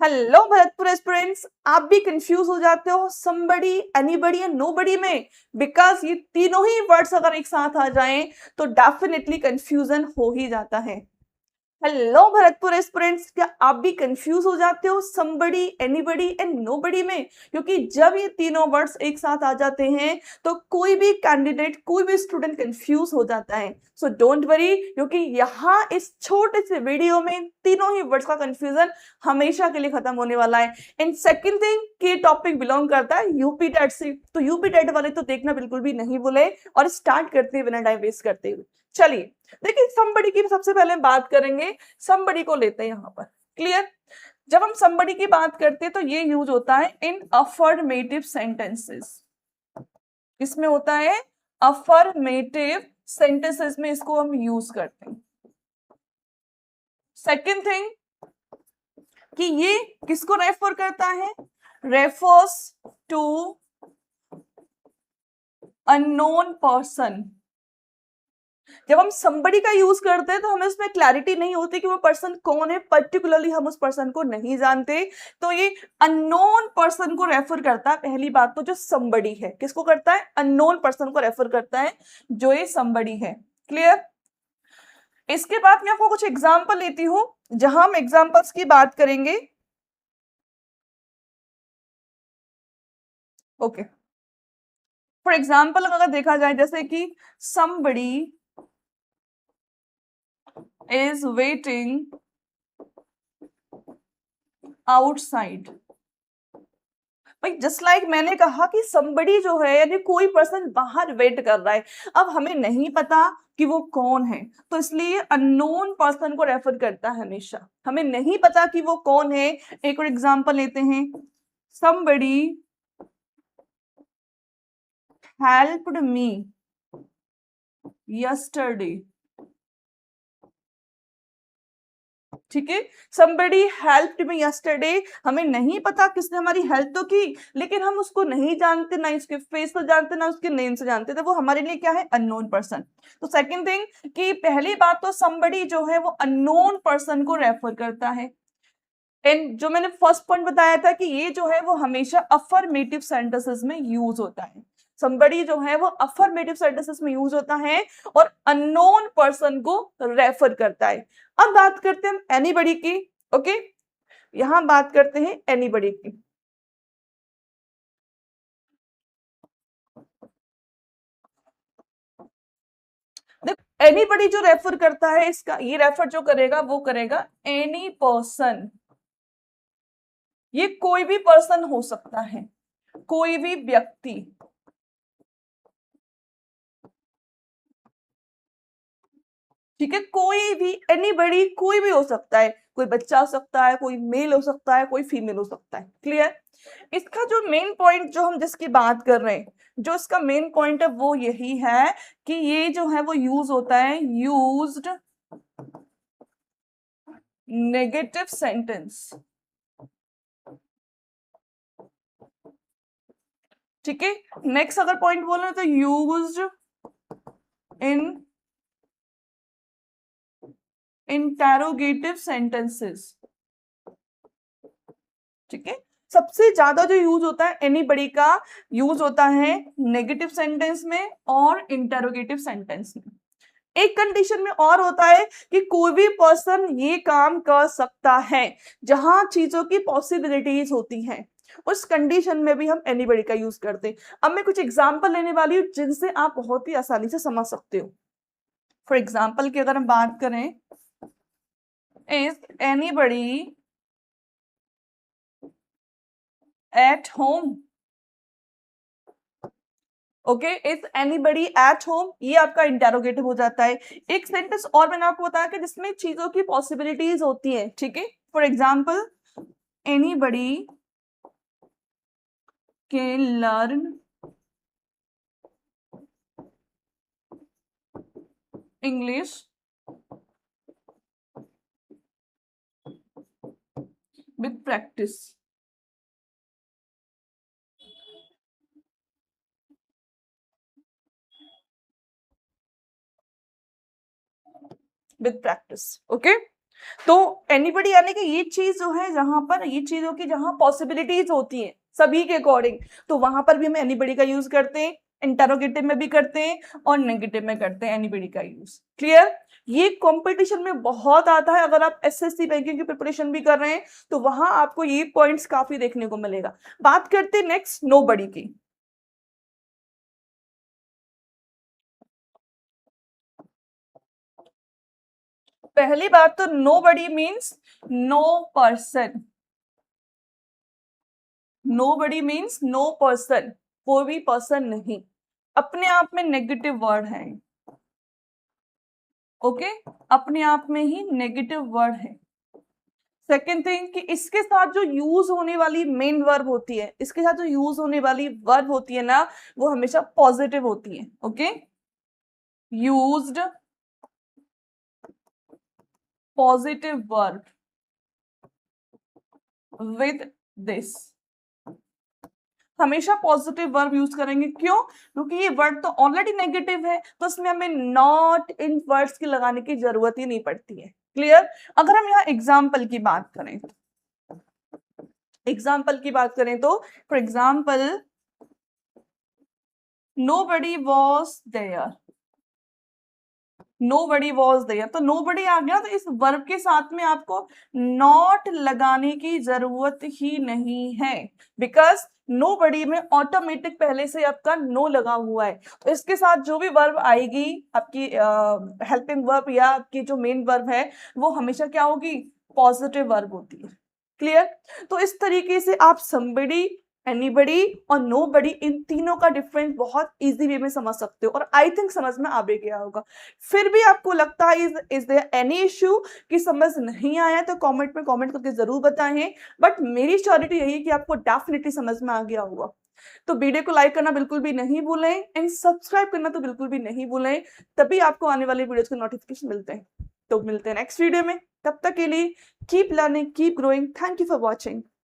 Hello Bharatpur aspirants, आप भी confuse हो जाते हो समबडी, एनीबडी एंड नोबडी में, बिकॉज ये तीनों ही वर्ड्स अगर एक साथ आ जाएं तो डेफिनेटली कंफ्यूजन हो ही जाता है। हेलो भरतपुर एस्पिरेंट्स, क्या आप भी कंफ्यूज हो जाते हो समबडी, एनीबडी एंड नोबडी में? क्योंकि जब ये तीनों वर्ड्स एक साथ आ जाते हैं तो कोई भी कैंडिडेट, कोई भी स्टूडेंट कंफ्यूज हो जाता है। सो डोंट वरी, क्योंकि यहाँ इस छोटे से वीडियो में तीनों ही वर्ड्स का कंफ्यूजन हमेशा के लिए खत्म होने वाला है। एंड सेकंड थिंग कि टॉपिक बिलोंग करता है यूपी टेट से, तो यूपी टेट वाले तो देखना बिल्कुल भी नहीं भूले। और स्टार्ट करते हैं बिना टाइम वेस्ट करते हुए। चलिए देखिए, समबडी की सबसे पहले बात करेंगे। समबडी को लेते हैं यहाँ पर। क्लियर? जब हम समबडी की बात करते हैं तो ये यूज होता है इन अफर्मेटिव सेंटेंसेस। इसमें होता है अफर्मेटिव सेंटेंसेस में इसको हम यूज करते हैं। सेकंड थिंग कि ये किसको रेफर करता है? Refers to unknown person. जब हम somebody का यूज करते हैं तो हमें उसमें क्लैरिटी नहीं होती कि वो पर्सन कौन है, पर्टिकुलरली हम उस पर्सन को नहीं जानते, तो ये अननोन पर्सन को रेफर करता है। पहली बात तो जो somebody है, किसको करता है? अननोन पर्सन को रेफर करता है जो ये somebody है। क्लियर? इसके बाद मैं आपको कुछ एग्जाम्पल लेती हूं जहां हम एग्जाम्पल्स की बात करेंगे। ओके, फॉर एग्जाम्पल अगर देखा जाए जैसे कि somebody is waiting outside। भाई जस्ट लाइक मैंने कहा कि somebody जो है यानी कोई पर्सन बाहर वेट कर रहा है। अब हमें नहीं पता कि वो कौन है, तो इसलिए अननोन पर्सन को रेफर करता है हमेशा। हमें नहीं पता कि वो कौन है। एक और एग्जांपल लेते हैं। somebody helped me yesterday। ठीक है, somebody helped me yesterday। हमें नहीं पता किसने हमारी हेल्प तो की, लेकिन हम उसको नहीं जानते, ना उसके फेस से जानते, ना उसके नेम से जानते, तो वो हमारे लिए क्या है? Unknown person. तो सेकंड थिंग कि पहली बात तो somebody जो है वो अननोन पर्सन को रेफर करता है। एंड जो मैंने फर्स्ट पॉइंट बताया था कि ये जो है वो हमेशा अफर्मेटिव सेंटेंसेस में यूज होता है। somebody जो है वो अफर्मेटिव सेंटेंसेस में यूज होता है और अननोन पर्सन को रेफर करता है। अब बात करते हैं हम एनीबडी की। ओके, यहां बात करते हैं एनीबडी की। एनीबडी जो रेफर करता है, इसका ये रेफर जो करेगा वो करेगा एनी पर्सन। ये कोई भी पर्सन हो सकता है, कोई भी व्यक्ति। ठीक है, कोई भी, एनीबडी कोई भी हो सकता है। कोई बच्चा हो सकता है, कोई मेल हो सकता है, कोई फीमेल हो सकता है। क्लियर? इसका जो मेन पॉइंट जो हम जिसकी बात कर रहे हैं, जो इसका मेन पॉइंट है वो यही है कि ये जो है वो यूज होता है यूज्ड नेगेटिव सेंटेंस। ठीक है, नेक्स्ट अगर पॉइंट बोले तो यूज्ड इन इंटेरोगेटिव सेंटेंसेस। ठीक है, सबसे ज्यादा जो यूज होता है एनीबडी का, यूज होता है नेगेटिव सेंटेंस में और इंटेरोगेटिव सेंटेंस में। एक कंडीशन में और होता है कि कोई भी पर्सन ये काम कर सकता है, जहां चीजों की पॉसिबिलिटीज होती हैं, उस कंडीशन में भी हम एनीबडी का यूज करते हैं। अब मैं कुछ एग्जांपल लेने वाली हूं जिनसे आप बहुत ही आसानी से समझ सकते हो। फॉर एग्जांपल की अगर हम बात करें, is anybody at home. Okay, is anybody at home, ये आपका इंटेरोगेटिव हो जाता है। एक सेंटेंस और मैंने आपको बताया कि जिसमें चीजों की पॉसिबिलिटीज होती हैं। ठीक है, for example anybody can learn English with practice. With practice. Okay, तो एनीबडी यानी कि ये चीज जो है जहां पर ये चीजों की जहां पॉसिबिलिटीज होती हैं सभी के अकॉर्डिंग, तो वहां पर भी हम एनीबडी का यूज करते हैं, इंटरोगेटिव में भी करते हैं और नेगेटिव में करते हैं एनीबडी का यूज। क्लियर? ये कंपटीशन में बहुत आता है। अगर आप एसएससी बैंकिंग की प्रिपरेशन भी कर रहे हैं तो वहां आपको ये पॉइंट्स काफी देखने को मिलेगा। बात करते हैं नेक्स्ट नोबडी की। पहली बात तो nobody means no person. Nobody means no person, कोई भी पर्सन नहीं, अपने आप में नेगेटिव वर्ड है। ओके, अपने आप में ही नेगेटिव वर्ड है। सेकेंड थिंग कि इसके साथ जो यूज होने वाली मेन वर्ब होती है, इसके साथ जो यूज होने वाली वर्ब होती है ना, वो हमेशा पॉजिटिव होती है। Okay, used positive verb with this, हमेशा पॉजिटिव वर्ब यूज करेंगे। क्यों? क्योंकि ये वर्ड तो ऑलरेडी नेगेटिव है, तो इसमें हमें नॉट इन वर्ड्स की लगाने की जरूरत ही नहीं पड़ती है। क्लियर? अगर हम यहाँ एग्जाम्पल की बात करें, तो for example nobody was there, nobody was there, तो nobody आ गया, तो इस वर्ब के साथ में आपको नॉट लगाने की जरूरत ही नहीं है, बिकॉज nobody में ऑटोमेटिक पहले से आपका नो लगा हुआ है। तो इसके साथ जो भी वर्ब आएगी आपकी हेल्पिंग वर्ब या आपकी जो मेन वर्ब है वो हमेशा क्या होगी? पॉजिटिव वर्ब होती है। क्लियर? तो इस तरीके से आप somebody, एनीबडी और नोबडी, इन तीनों का डिफरेंस बहुत इजी वे में समझ सकते हो, और आई थिंक समझ में आ भी गया होगा। फिर भी आपको लगता है इज देयर एनी इश्यू कि समझ नहीं आया, तो कमेंट में कमेंट करके जरूर बताएं। बट मेरी श्योरिटी यही है कि आपको डेफिनेटली समझ में आ गया होगा। तो वीडियो को लाइक करना बिल्कुल भी नहीं भूलें एंड सब्सक्राइब करना तो बिल्कुल भी नहीं भूलें, तभी आपको आने वाले वीडियोस के नोटिफिकेशन मिलते हैं। तो मिलते हैं नेक्स्ट वीडियो में, तब तक के लिए keep learning, keep growing. Thank you for watching.